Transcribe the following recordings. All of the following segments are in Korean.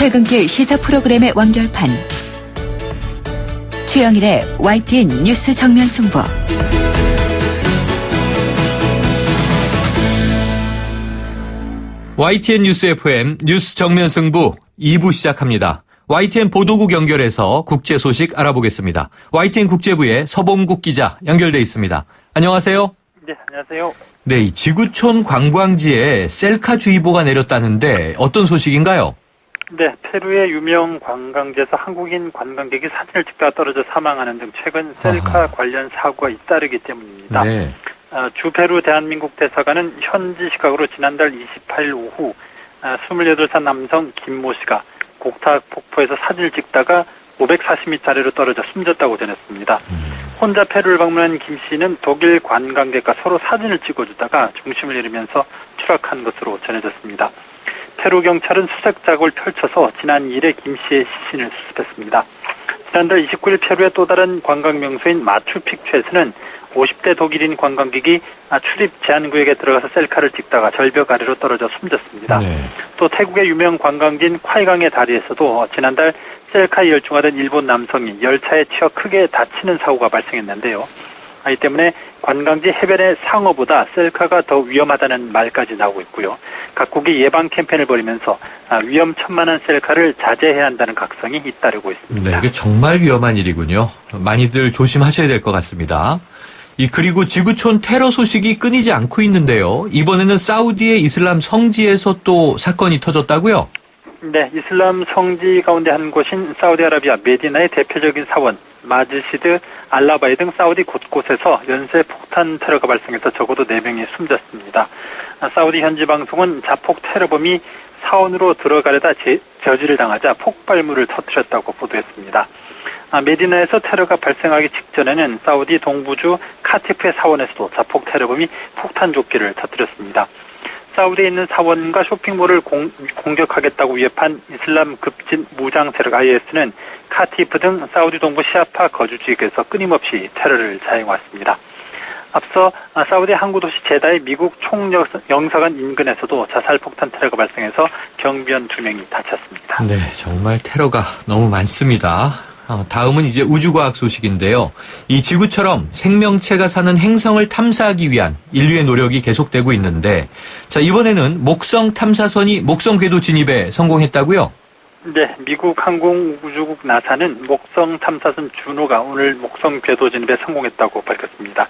퇴근길 시사 프로그램의 완결판. 최영일의 YTN 뉴스 정면 승부. YTN 뉴스 FM 뉴스 정면 승부 2부 시작합니다. YTN 보도국 연결해서 국제 소식 알아보겠습니다. YTN 국제부의 서봉국 기자 연결돼 있습니다. 안녕하세요. 네, 안녕하세요. 네, 이 지구촌 관광지에 셀카주의보가 내렸다는데 어떤 소식인가요? 네, 페루의 유명 관광지에서 한국인 관광객이 사진을 찍다가 떨어져 사망하는 등 최근 셀카 관련 사고가 잇따르기 때문입니다. 네. 주 페루 대한민국 대사관은 현지 시각으로 지난달 28일 오후 28살 남성 김모 씨가 곡탁 폭포에서 사진을 찍다가 540m 아래로 떨어져 숨졌다고 전했습니다. 혼자 페루를 방문한 김 씨는 독일 관광객과 서로 사진을 찍어주다가 중심을 잃으면서 추락한 것으로 전해졌습니다. 페루 경찰은 수색 작업을 펼쳐서 지난 2일에 김 씨의 시신을 수습했습니다. 지난달 29일 페루의 또 다른 관광 명소인 마추픽추에서는 50대 독일인 관광객이 출입 제한구역에 들어가서 셀카를 찍다가 절벽 아래로 떨어져 숨졌습니다. 네. 또 태국의 유명 관광지인 콰이강의 다리에서도 지난달 셀카에 열중하던 일본 남성이 열차에 치여 크게 다치는 사고가 발생했는데요. 이 때문에 관광지 해변의 상어보다 셀카가 더 위험하다는 말까지 나오고 있고요. 각국이 예방 캠페인을 벌이면서 위험천만한 셀카를 자제해야 한다는 각성이 잇따르고 있습니다. 네, 이게 정말 위험한 일이군요. 많이들 조심하셔야 될 것 같습니다. 그리고 지구촌 테러 소식이 끊이지 않고 있는데요. 이번에는 사우디의 이슬람 성지에서 또 사건이 터졌다고요? 네, 이슬람 성지 가운데 한 곳인 사우디아라비아 메디나의 대표적인 사원 마즈시드 알라바이 등 사우디 곳곳에서 연쇄 폭탄 테러가 발생해서 적어도 4명이 숨졌습니다. 사우디 현지 방송은 자폭 테러범이 사원으로 들어가려다 저지를 당하자 폭발물을 터뜨렸다고 보도했습니다. 메디나에서 테러가 발생하기 직전에는 사우디 동부주 카티프의 사원에서도 자폭 테러범이 폭탄 조끼를 터뜨렸습니다. 사우디에 있는 사원과 쇼핑몰을 공격하겠다고 위협한 이슬람 급진 무장 세력 IS는 카티프 등 사우디 동부 시아파 거주 지역에서 끊임없이 테러를 자행해왔습니다. 앞서 사우디 항구 도시 제다의 미국 총영사관 인근에서도 자살 폭탄 테러가 발생해서 경비원 2명이 다쳤습니다. 네, 정말 테러가 너무 많습니다. 다음은 이제 우주과학 소식인데요. 이 지구처럼 생명체가 사는 행성을 탐사하기 위한 인류의 노력이 계속되고 있는데, 자, 이번에는 목성 탐사선이 목성 궤도 진입에 성공했다고요? 네, 미국 항공우주국 나사는 목성 탐사선 주노가 오늘 목성 궤도 진입에 성공했다고 밝혔습니다.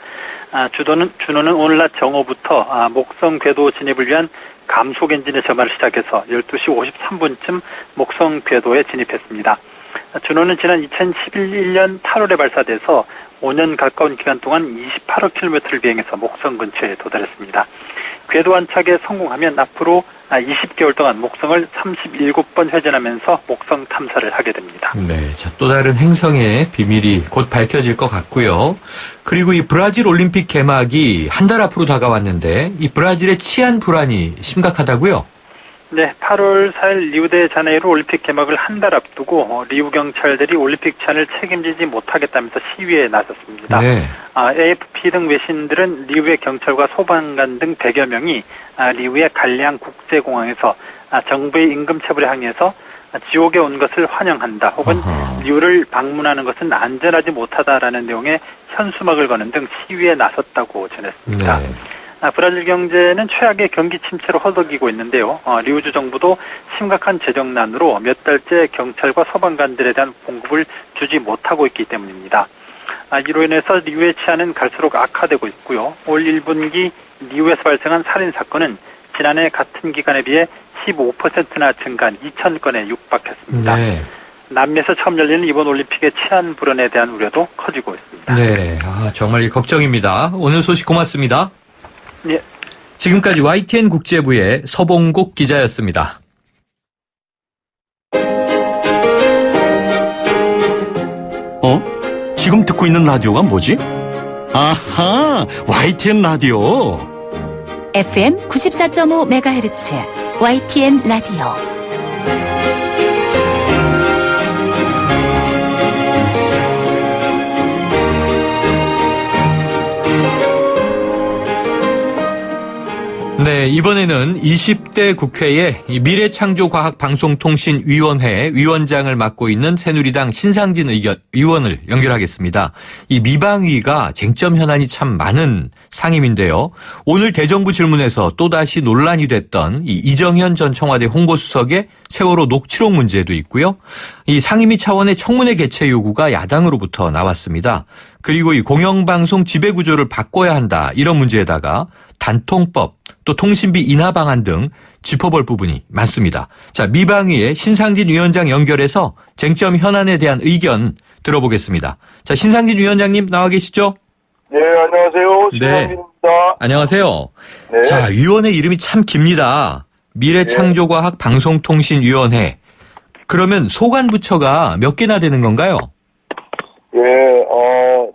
주노는 오늘 낮 정오부터 목성 궤도 진입을 위한 감속 엔진의 점화를 시작해서 12시 53분쯤 목성 궤도에 진입했습니다. 주노는 지난 2011년 8월에 발사돼서 5년 가까운 기간 동안 28km를 비행해서 목성 근처에 도달했습니다. 궤도 안착에 성공하면 앞으로 20개월 동안 목성을 37번 회전하면서 목성 탐사를 하게 됩니다. 네, 자, 또 다른 행성의 비밀이 곧 밝혀질 것 같고요. 그리고 이 브라질 올림픽 개막이 한 달 앞으로 다가왔는데 이 브라질의 치안 불안이 심각하다고요? 네, 8월 4일 리우데자네이루 올림픽 개막을 한 달 앞두고 리우 경찰들이 올림픽 치안을 책임지지 못하겠다면서 시위에 나섰습니다. 네. AFP 등 외신들은 리우의 경찰과 소방관 등 100여 명이 리우의 갈량 국제공항에서 정부의 임금 체불에 항의해서 지옥에 온 것을 환영한다. 혹은 리우를 방문하는 것은 안전하지 못하다라는 내용의 현수막을 거는 등 시위에 나섰다고 전했습니다. 네. 브라질 경제는 최악의 경기 침체로 허덕이고 있는데요. 리우주 정부도 심각한 재정난으로 몇 달째 경찰과 소방관들에 대한 공급을 주지 못하고 있기 때문입니다. 이로 인해서 리우의 치안은 갈수록 악화되고 있고요. 올 1분기 리우에서 발생한 살인 사건은 지난해 같은 기간에 비해 15%나 증가한 2,000건에 육박했습니다. 네. 남미에서 처음 열리는 이번 올림픽의 치안 불안에 대한 우려도 커지고 있습니다. 네, 정말 걱정입니다. 오늘 소식 고맙습니다. 네. 지금까지 YTN 국제부의 서봉국 기자였습니다. 지금 듣고 있는 라디오가 뭐지? 아하, YTN 라디오. FM 94.5MHz YTN 라디오. 네, 이번에는 20대 국회에 이 미래창조과학방송통신위원회 위원장을 맡고 있는 새누리당 신상진 의원을 연결하겠습니다. 이 미방위가 쟁점 현안이 참 많은 상임인데요. 오늘 대정부 질문에서 또다시 논란이 됐던 이 이정현 전 청와대 홍보수석의 세월호 녹취록 문제도 있고요. 이 상임위 차원의 청문회 개최 요구가 야당으로부터 나왔습니다. 그리고 이 공영방송 지배구조를 바꿔야 한다 이런 문제에다가 단통법 또 통신비 인하 방안 등 짚어볼 부분이 많습니다. 자, 미방위의 신상진 위원장 연결해서 쟁점 현안에 대한 의견 들어보겠습니다. 자, 신상진 위원장님 나와 계시죠? 네, 안녕하세요. 네. 신상진입니다. 안녕하세요. 네. 자, 위원회 이름이 참 깁니다. 미래창조과학방송통신위원회. 그러면 소관부처가 몇 개나 되는 건가요? 예,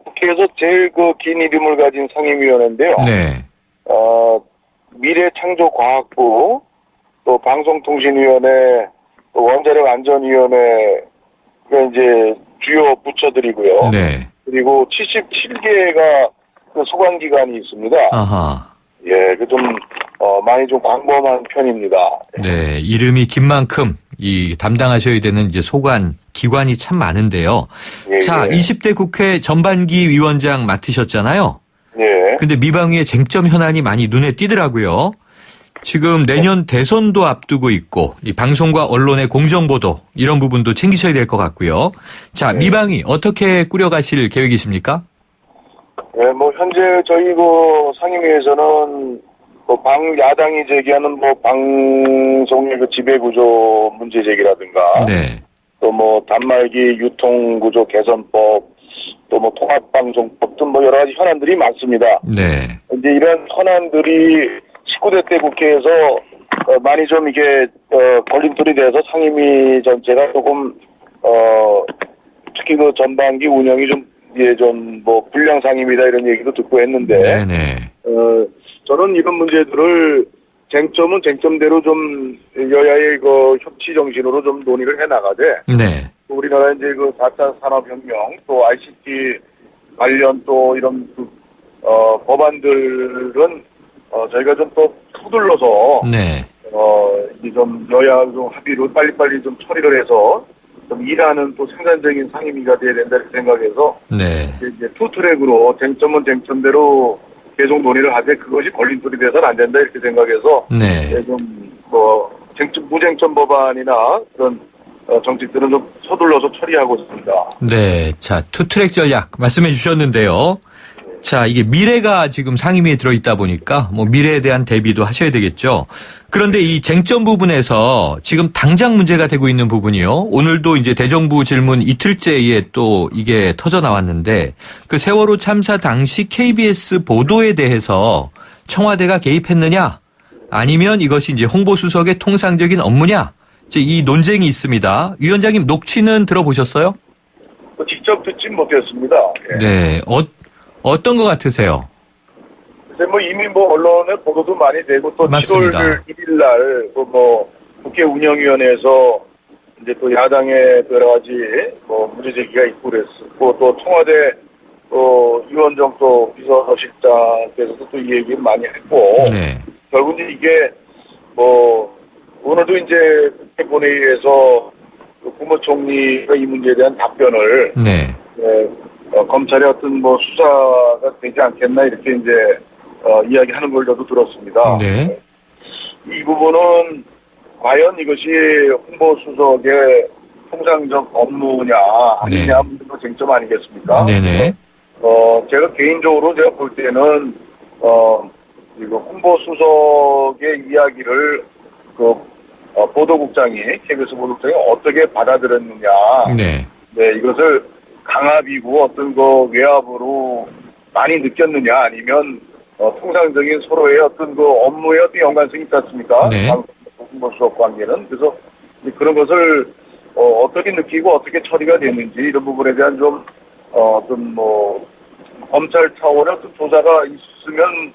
국회에서 제일 긴 이름을 가진 상임위원회인데요. 네. 미래창조과학부, 또 방송통신위원회, 또 원자력안전위원회가 이제 주요 부처들이고요. 네. 그리고 77개가 소관기관이 있습니다. 아하. 예, 많이 좀 광범한 편입니다. 네, 이름이 긴 만큼 이 담당하셔야 되는 이제 소관 기관이 참 많은데요. 예, 자, 예. 20대 국회 전반기 위원장 맡으셨잖아요. 예. 근데 미방위의 쟁점 현안이 많이 눈에 띄더라고요. 지금 내년 대선도 앞두고 있고 이 방송과 언론의 공정보도 이런 부분도 챙기셔야 될 것 같고요. 자, 미방위 어떻게 꾸려가실 계획이십니까? 네, 현재 저희 상임위에서는 야당이 제기하는 방송의 지배구조 문제 제기라든가, 네. 또 단말기 유통구조 개선법, 또 통합방송법 등 여러 가지 현안들이 많습니다. 네. 이제 이런 현안들이 19대 때 국회에서 많이 좀 이게 걸림돌이 돼서 상임위 전체가 조금 특히 전반기 운영이 불량 상임이다 이런 얘기도 듣고 했는데, 네네. 저는 이런 문제들을 쟁점은 쟁점대로 좀 여야의 협치 정신으로 좀 논의를 해 나가되, 네. 우리나라 이제 4차 산업혁명 또 ICT 관련 또 이런 법안들은 저희가 좀 또 서둘러서 네. 좀 여야 합의로 빨리빨리 좀 처리를 해서 좀 일하는 또 생산적인 상임위가 돼야 된다 이렇게 생각해서, 네. 이제 투트랙으로 쟁점은 쟁점대로 계속 논의를 하되 그것이 걸림돌이 돼서는 안 된다 이렇게 생각해서, 네. 무쟁점 법안이나 그런 정책들은 좀 서둘러서 처리하고 있습니다. 네. 자, 투트랙 전략 말씀해 주셨는데요. 자, 이게 미래가 지금 상임위에 들어있다 보니까 미래에 대한 대비도 하셔야 되겠죠. 그런데 이 쟁점 부분에서 지금 당장 문제가 되고 있는 부분이요. 오늘도 이제 대정부 질문 이틀째에 또 이게 터져 나왔는데, 그 세월호 참사 당시 KBS 보도에 대해서 청와대가 개입했느냐, 아니면 이것이 이제 홍보수석의 통상적인 업무냐, 이제 이 논쟁이 있습니다. 위원장님 녹취는 들어보셨어요? 직접 듣진 못했습니다. 예. 네. 어떤 것 같으세요? 글쎄 이미 언론에 보도도 많이 되고 또 맞습니다. 7월 1일 날 국회 운영위원회에서 이제 또 야당의 여러 가지 문제 제기가 있고 그랬었고, 또 청와대 유원정 또 비서실장께서도 또 이 얘기를 많이 했고, 네. 결국 이게 오늘도 이제 국회 본회의에서 국무총리가 이 문제에 대한 답변을, 네. 검찰의 어떤 수사가 되지 않겠나 이렇게 이제 이야기하는 걸 저도 들었습니다. 네. 이 부분은 과연 이것이 홍보수석의 통상적 업무냐 아니냐 문제도 쟁점 아니겠습니까? 네네. 제가 개인적으로 볼 때는 이거 홍보수석의 이야기를 보도국장이 KBS 보도국장이 어떻게 받아들였느냐. 네. 네, 이것을 강압이고 어떤 외압으로 많이 느꼈느냐, 아니면 통상적인 서로의 어떤 업무에 어떤 연관성이 있지 않습니까? 네. 홍보수석 관계는. 그래서 그런 것을 어떻게 느끼고 어떻게 처리가 됐는지 이런 부분에 대한 좀 검찰 차원의 어떤 조사가 있으면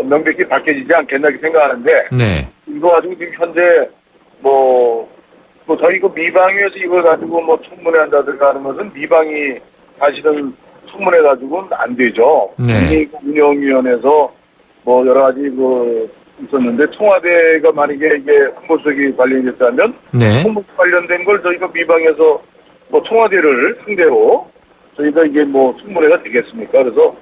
명백히 밝혀지지 않겠나 이렇게 생각하는데, 네. 이거 가지고 지금 현재 저희 미방위에서 이걸 가지고 청문회 한다든가 하는 것은 미방위 사실은 청문회 가지고는 안 되죠. 네. 이미 운영위원회에서 여러 가지 있었는데 청와대가 만약에 이게 홍보수석이 관련됐다면 네. 홍보 관련된 걸 저희가 미방에서 뭐 청와대를 상대로 저희가 이게 뭐 청문회가 되겠습니까? 그래서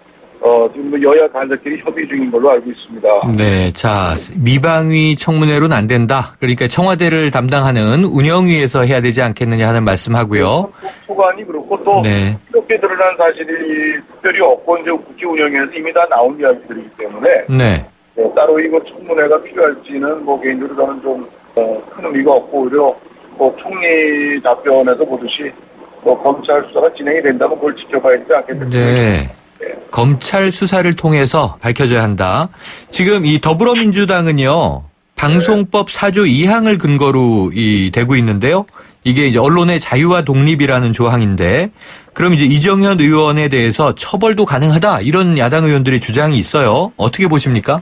지금 뭐 여야 간사끼리 협의 중인 걸로 알고 있습니다. 네. 자, 미방위 청문회로는 안 된다. 그러니까 청와대를 담당하는 운영위에서 해야 되지 않겠느냐 하는 말씀하고요. 소관이 그렇고 또 네. 이렇게 드러난 사실이 특별히 없고 이제 국회 운영위에서 이미 다 나온 이야기들이기 때문에 네. 따로 이거 청문회가 필요할지는 뭐 개인적으로 저는 좀 큰 의미가 없고 오히려 뭐 총리 답변에서 보듯이 뭐 검찰 수사가 진행이 된다면 그걸 지켜봐야 되지 않겠습니까? 네. 검찰 수사를 통해서 밝혀져야 한다. 지금 이 더불어민주당은요, 방송법 4조 2항을 근거로 되고 있는데요. 이게 이제 언론의 자유와 독립이라는 조항인데, 그럼 이제 이정현 의원에 대해서 처벌도 가능하다, 이런 야당 의원들의 주장이 있어요. 어떻게 보십니까?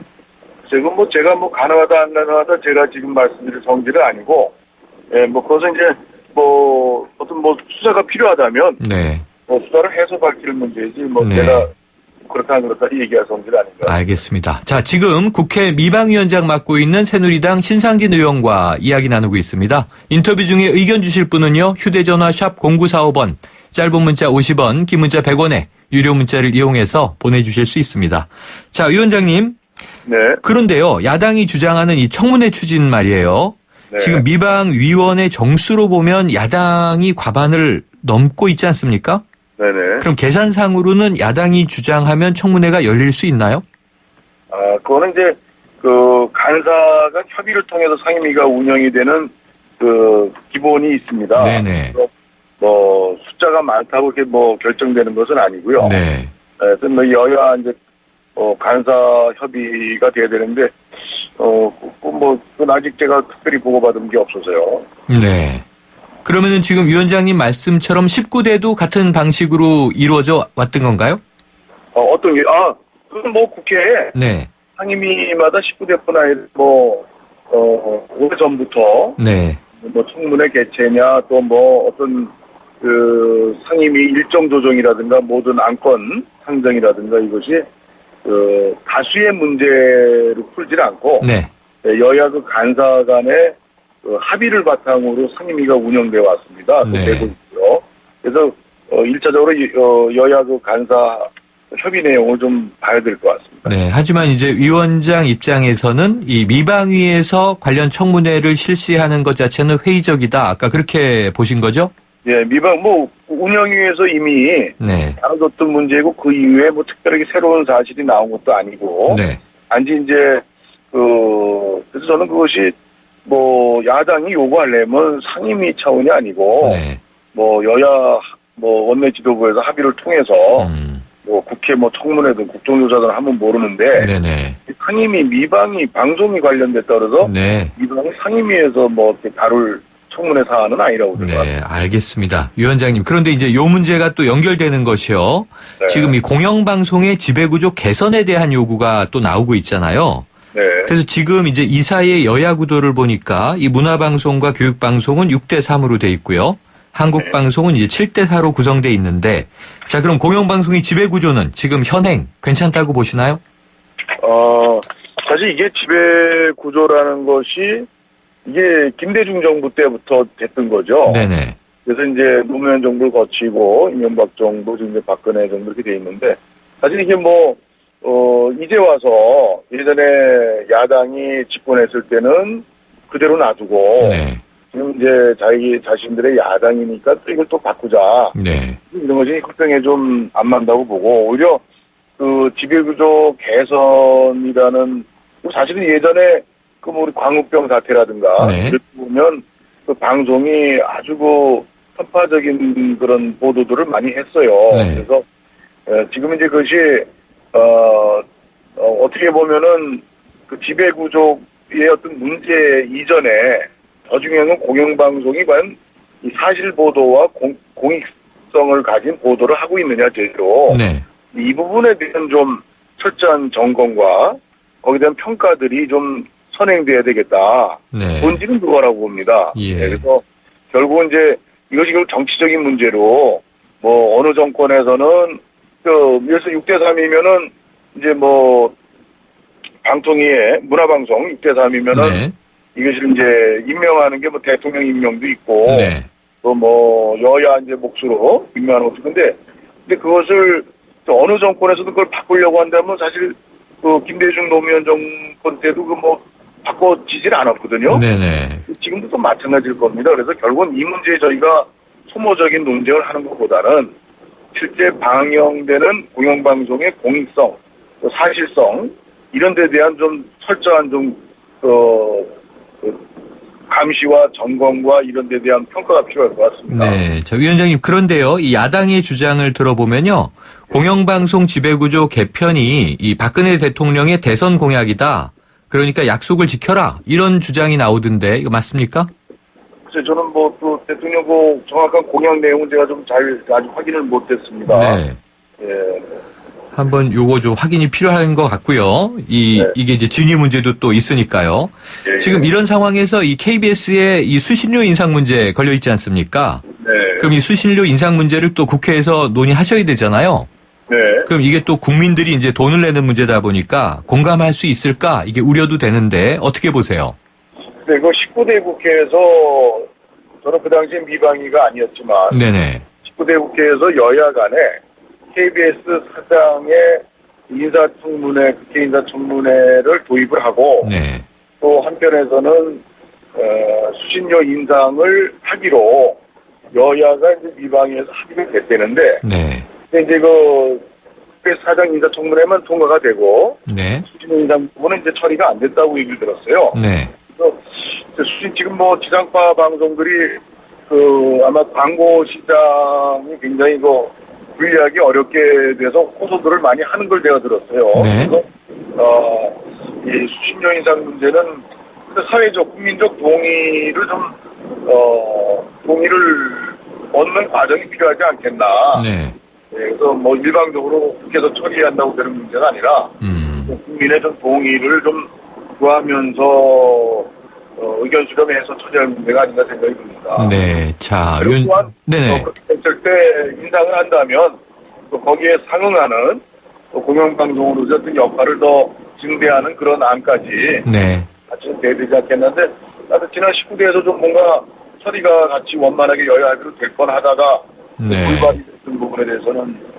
지금 뭐 제가 뭐 가능하다 안 가능하다 제가 지금 말씀드릴 성질은 아니고, 뭐 그것은 이제 뭐 어떤 뭐 수사가 필요하다면 네. 뭐 수사를 해서 밝힐 문제지 뭐 네. 제가 그렇다 이얘기할 성질 아닌가. 알겠습니다. 자, 지금 국회 미방위원장 맡고 있는 새누리당 신상진 의원과 이야기 나누고 있습니다. 인터뷰 중에 의견 주실 분은요, 휴대전화 샵 0945번, 짧은 문자 50원, 긴 문자 100원에 유료 문자를 이용해서 보내주실 수 있습니다. 자, 위원장님. 네. 그런데요, 야당이 주장하는 이 청문회 추진 말이에요. 네. 지금 미방위원회 정수로 보면 야당이 과반을 넘고 있지 않습니까? 네네. 그럼 계산상으로는 야당이 주장하면 청문회가 열릴 수 있나요? 그거는 이제 그 간사가 협의를 통해서 상임위가 운영이 되는 그 기본이 있습니다. 네네. 그래서 뭐 숫자가 많다고 이렇게 뭐 결정되는 것은 아니고요. 네. 하여튼 뭐 여야 이제 간사 협의가 돼야 되는데 그건 아직 제가 특별히 보고받은 게 없어서요. 네. 그러면은 지금 위원장님 말씀처럼 19대도 같은 방식으로 이루어져 왔던 건가요? 어떤 게 그건 뭐 국회에 네. 상임위마다 19대뿐 아니라 오래전부터 네. 뭐 청문회 개최냐 또 뭐 어떤 그 상임위 일정 조정이라든가 모든 안건 상정이라든가 이것이 그 다수의 문제를 풀지 않고 네. 여야 그 간사 간의 그 합의를 바탕으로 상임위가 운영되어 왔습니다. 또 네. 되고 있고요. 그래서 1차적으로 여야 그 간사 협의 내용을 좀 봐야 될 것 같습니다. 네. 하지만 이제 위원장 입장에서는 이 미방위에서 관련 청문회를 실시하는 것 자체는 회의적이다. 아까 그렇게 보신 거죠? 예, 미방 뭐 운영위에서 이미 네. 다뤄졌던 문제고 그 이후에 뭐 특별하게 새로운 사실이 나온 것도 아니고 네. 단지 이제 그래서 저는 그것이 뭐 야당이 요구하려면 상임위 차원이 아니고 네. 뭐 여야 뭐 원내 지도부에서 합의를 통해서 뭐 국회 뭐 청문회든 국정조사든 하면 모르는데 네네. 상임위 미방위 방송이 관련됐다 그래서 네. 미방위 상임위에서 뭐 이렇게 다룰 청문회 사안은 아니라고 생각합니다. 네, 알겠습니다. 위원장님. 그런데 이제 요 문제가 또 연결되는 것이요. 네. 지금 이 공영방송의 지배구조 개선에 대한 요구가 또 나오고 있잖아요. 네. 그래서 지금 이제 이 사이의 여야 구도를 보니까 이 문화방송과 교육방송은 6대3으로 돼 있고요. 한국방송은 이제 7대4로 구성돼 있는데, 자, 그럼 공영방송의 지배구조는 지금 현행 괜찮다고 보시나요? 사실 이게 지배구조라는 것이 이게 김대중 정부 때부터 됐던 거죠. 네네. 그래서 이제 노무현 정부를 거치고 이명박 정부, 지금 이제 박근혜 정부 이렇게 돼 있는데 사실 이게 뭐 이제 와서 예전에 야당이 집권했을 때는 그대로 놔두고 네. 지금 이제 자기 자신들의 야당이니까 또 이걸 또 바꾸자. 네. 이런 것이 흑병에 좀 안 맞다고 보고 오히려 그 지배구조 개선이라는 사실은 예전에 그 우리 광우병 사태라든가 네. 이렇게 보면 그 방송이 아주 그 편파적인 그런 보도들을 많이 했어요. 네. 그래서 지금 이제 그것이 어떻게 보면은 그 지배구조의 어떤 문제 이전에 더 중요한 건 공영방송이 과연 이 사실 보도와 공익성을 가진 보도를 하고 있느냐 제대로 네. 이 부분에 대한 좀 철저한 점검과 거기에 대한 평가들이 좀 선행돼야 되겠다. 네. 본질은 그거라고 봅니다. 예. 네, 그래서 결국은 이제 이것이 정치적인 문제로 뭐 어느 정권에서는 예를 들어서 6대3이면은 이제 뭐 방통위의 문화방송 6대3이면은 네. 이것을 이제 임명하는 게 뭐 대통령 임명도 있고 네. 또 뭐 여야 이제 몫으로 임명하는 것도 근데 그것을 또 어느 정권에서도 그걸 바꾸려고 한다면 사실 그 김대중 노무현 정권 때도 그 뭐 바꿔지질 않았거든요. 네네. 지금도 또 마찬가지일 겁니다. 그래서 결국은 이 문제에 저희가 소모적인 논쟁을 하는 것보다는 실제 방영되는 공영방송의 공익성, 또 사실성 이런 데 대한 좀 철저한 좀 감시와 점검과 이런 데 대한 평가가 필요할 것 같습니다. 네. 저 위원장님, 그런데요, 이 야당의 주장을 들어보면요, 공영방송 지배구조 개편이 이 박근혜 대통령의 대선 공약이다. 그러니까 약속을 지켜라. 이런 주장이 나오던데, 이거 맞습니까? 그래서 저는 뭐 또 대통령 그 정확한 공약 내용은 제가 좀 아직 확인을 못했습니다. 네. 예. 한번 요거 좀 확인이 필요한 것 같고요. 네. 이게 이제 진위 문제도 또 있으니까요. 예. 지금 이런 상황에서 이 KBS의 이 수신료 인상 문제 걸려 있지 않습니까? 네. 그럼 이 수신료 인상 문제를 또 국회에서 논의하셔야 되잖아요. 네. 그럼 이게 또 국민들이 이제 돈을 내는 문제다 보니까 공감할 수 있을까? 이게 우려도 되는데 어떻게 보세요? 네, 그 19대 국회에서 저는 그 당시에 미방위가 아니었지만 네네. 19대 국회에서 여야 간에 KBS 사장의 인사청문회, 국회 인사청문회를 도입을 하고 네. 또 한편에서는 수신료 인상을 하기로 여야가 이제 미방위에서 합의가 됐다는데 네. 근데 이제 그 KBS 사장 인사청문회만 통과가 되고 네. 수신료 인상 부분은 이제 처리가 안 됐다고 얘기를 들었어요. 네. 그래서 지금 뭐 지상파 방송들이 그 아마 광고 시장이 굉장히 분리하기 어렵게 돼서 호소들을 많이 하는 걸 제가 들었어요. 네. 그래서 이 수신료 인상 문제는 사회적 국민적 동의를 동의를 얻는 과정이 필요하지 않겠나. 네. 그래서 뭐 일방적으로 국회에서 처리한다고 되는 문제가 아니라 국민의 좀 동의를 좀 구하면서 의견 수렴해서 처리할 문제가 아닌가 생각이 듭니다. 네. 자, 그리고 또한 네네. 그렇게 됐을 때 인상을 한다면 또 거기에 상응하는 또 공영방송으로서 어떤 역할을 더 증대하는 그런 안까지 네. 같이 돼야 되지 않겠는데 나도 지난 19대에서 좀 뭔가 처리가 같이 원만하게 여야 합의로 될 뻔 하다가 네. 불발이 됐던 부분에 대해서는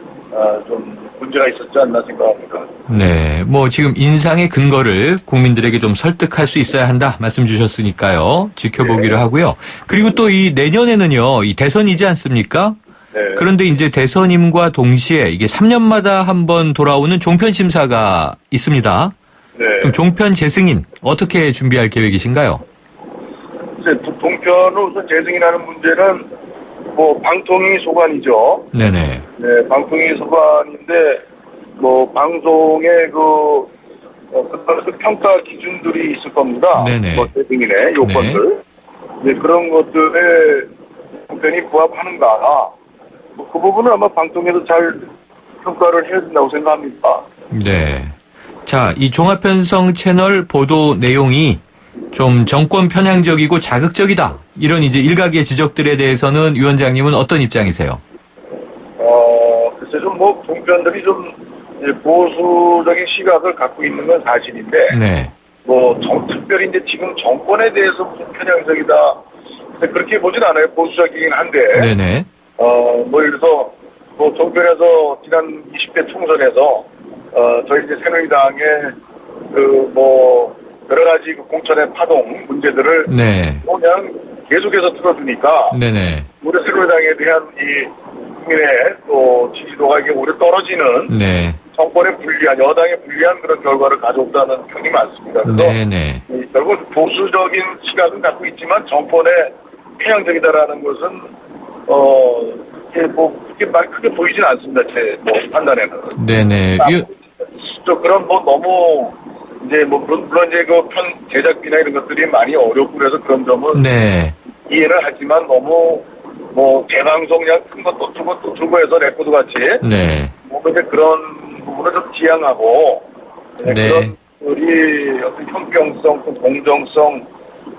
좀 문제가 있었지 않나 생각합니다. 네. 뭐 지금 인상의 근거를 국민들에게 좀 설득할 수 있어야 한다 말씀 주셨으니까요. 지켜보기로 네. 하고요. 그리고 또 이 내년에는요. 이 대선이지 않습니까? 네. 그런데 이제 대선임과 동시에 이게 3년마다 한번 돌아오는 종편 심사가 있습니다. 네. 그럼 종편 재승인 어떻게 준비할 계획이신가요? 이제 동편을 우선 재승인하는 문제는 뭐 방통위 소관이죠. 네네. 네, 방통위 소관인데 뭐 방송의 그 평가 기준들이 있을 겁니다. 네네. 뭐 재승인의 요건들. 네, 그런 것들에 종편이 부합하는가. 뭐 그 부분은 아마 방통위에서 잘 평가를 해야 된다고 생각합니다. 네. 자, 이 종합편성 채널 보도 내용이 좀 정권 편향적이고 자극적이다. 이런 이제 일각의 지적들에 대해서는 위원장님은 어떤 입장이세요? 글쎄 좀 뭐 종편들이 좀 이제 보수적인 시각을 갖고 있는 건 사실인데, 네. 뭐 특별히 이제 지금 정권에 대해서 무슨 편향적이다. 그렇게 보진 않아요. 보수적이긴 한데. 네네. 뭐 예를 들어서 뭐 종편에서 지난 20대 총선에서 저희 이제 새누리당의 그 뭐 여러 가지 그 공천의 파동 문제들을 네. 그냥 계속해서 틀어주니까 네네. 우리 새누리당에 대한 이 국민의 또 지지도가 이게 오래 떨어지는 네. 정권에 불리한 여당에 불리한 그런 결과를 가져온다는 평이 많습니다. 그래서 네네. 결국 보수적인 시각은 갖고 있지만 정권에 편향적이다라는 것은 이게 뭐 그렇게 말 크게 보이진 않습니다. 제 뭐 판단에는. 네네. 또 그런 뭐 너무 이제 뭐 물론 이제 그 편 제작비나 이런 것들이 많이 어렵고 그래서 그런 점은 네. 이해는 하지만 너무 뭐 재방송 그냥 큰 것도 또 두고 해서 레코드 같이 네. 뭐 근데 그런 부분을 좀 지양하고 네. 그런 우리 어떤 형평성, 또 공정성,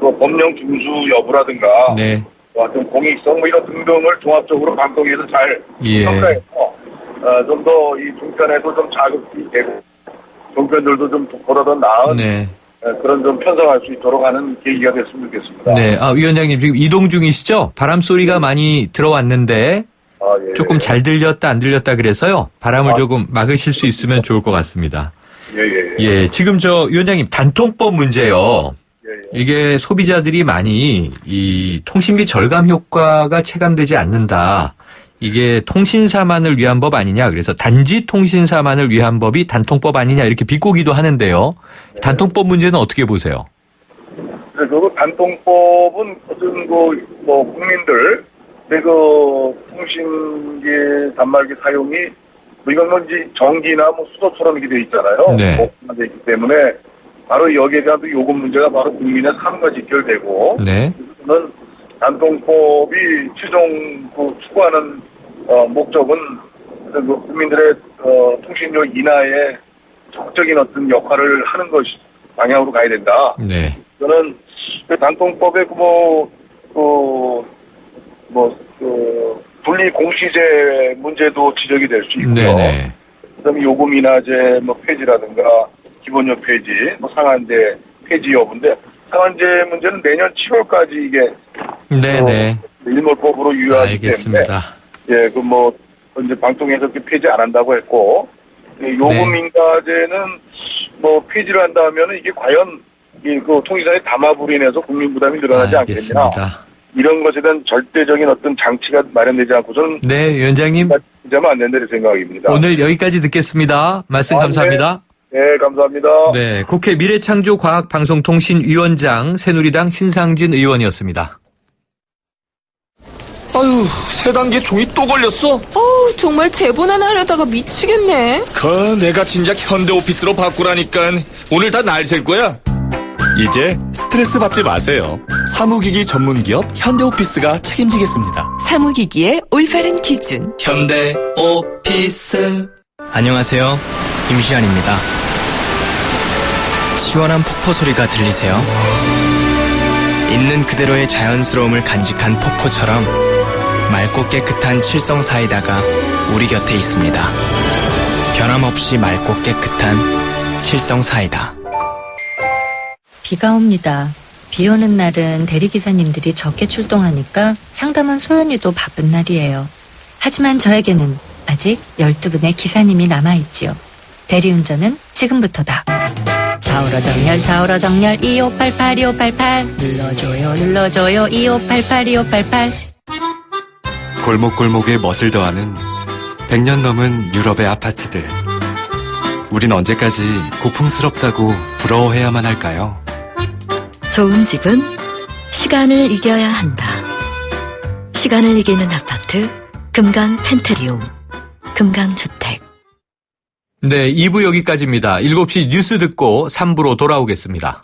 또 법령 준수 여부라든가 네. 어떤 공익성 뭐 이런 등등을 종합적으로 방송에서 잘 예. 평가해서 좀 더 이 종편에도 좀 자극이 되고 종편들도 좀 보다 더 나은 네. 그런 좀 편성할 수 있도록 하는 계기가 됐으면 좋겠습니다. 네. 위원장님 지금 이동 중이시죠? 바람 소리가 많이 들어왔는데 예. 조금 잘 들렸다 안 들렸다 그래서요. 바람을 조금 막으실 수 있으면 좋을 것 같습니다. 예, 지금 위원장님 단통법 문제요. 이게 소비자들이 많이 이 통신비 절감 효과가 체감되지 않는다. 이게 통신사만을 위한 법 아니냐. 그래서 단지 통신사만을 위한 법이 단통법 아니냐 이렇게 비꼬기도 하는데요. 단통법 문제는 어떻게 보세요? 그 단통법은 어떤 국민들 통신기 단말기 사용이 이건 이제 전기나 수도처럼 이렇게 돼 있잖아요. 네. 돼 있기 때문에 바로 여기에 대한 요금 문제가 바로 국민의 삶과 직결되고. 네. 저는 단통법이 최종 추구하는 목적은 국민들의 통신료 인하에 적극적인 어떤 역할을 하는 것이 방향으로 가야 된다. 네. 저는 단통법에 분리 공시제 문제도 지적이 될 수 있고요. 네네. 그다음에 요금 인하제 폐지라든가 기본료 폐지, 상한제 폐지 여부인데 상한제 문제는 내년 7월까지 이게 네네. 일몰법으로 유효하기 알겠습니다. 때문에 이제 방통에서 그렇게 폐지 안 한다고 했고 요금 인가제는 폐지를 한다면은 이게 과연 통신사의 담합으로 인해서 국민 부담이 늘어나지 않겠냐. 알겠습니다. 이런 것에 대한 절대적인 어떤 장치가 마련되지 않고서는 네, 위원장님. 하면 안 된다는 생각입니다. 오늘 여기까지 듣겠습니다. 말씀 감사합니다. 네, 감사합니다. 네, 국회 미래창조과학방송통신위원장 새누리당 신상진 의원이었습니다. 아유, 새 단계 종이 또 걸렸어? 정말 대본 하나 하려다가 미치겠네. 내가 진작 현대오피스로 바꾸라니까 오늘 다 날 셀 거야. 이제 스트레스 받지 마세요. 사무기기 전문기업 현대오피스가 책임지겠습니다. 사무기기의 올바른 기준. 현대오피스. 안녕하세요. 김시안입니다. 시원한 폭포 소리가 들리세요? 있는 그대로의 자연스러움을 간직한 폭포처럼 맑고 깨끗한 칠성 사이다가 우리 곁에 있습니다. 변함없이 맑고 깨끗한 칠성 사이다. 비가 옵니다. 비 오는 날은 대리기사님들이 적게 출동하니까 상담원 소연이도 바쁜 날이에요. 하지만 저에게는 아직 12분의 기사님이 남아있지요. 대리운전은 지금부터다. 좌우로 정렬 2588 눌러줘요 2588 골목골목에 멋을 더하는 100년 넘은 유럽의 아파트들. 우린 언제까지 고풍스럽다고 부러워해야만 할까요? 좋은 집은 시간을 이겨야 한다. 시간을 이기는 아파트 금강 펜트리움 금강주택. 네, 2부 여기까지입니다. 7시 뉴스 듣고 3부로 돌아오겠습니다.